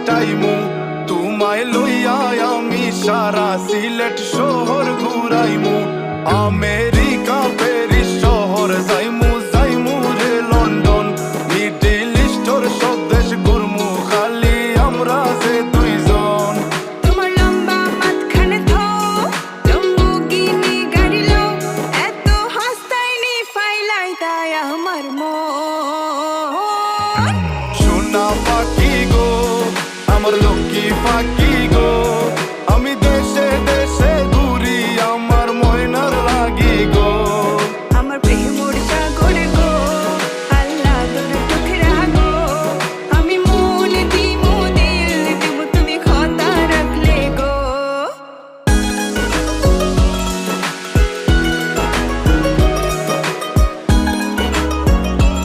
কাটাইমু তোমায় লইয়া আমি সারা সিলেট শহর ঘুরাইমু আমেরিকা প্যারিস শহর যাইমু যাইমু রে লন্ডন মিডল ইস্টর সব দেশ ঘুরমু খালি আমরা যে দুইজন তোমার লম্বা মাঝখানে থো লম্বুগিনি গাড়ি লো এত হাসতাইনি ফাইলাই তাই আমার মন সোনা পাখি গো আমার লক্ষ্মী পাখি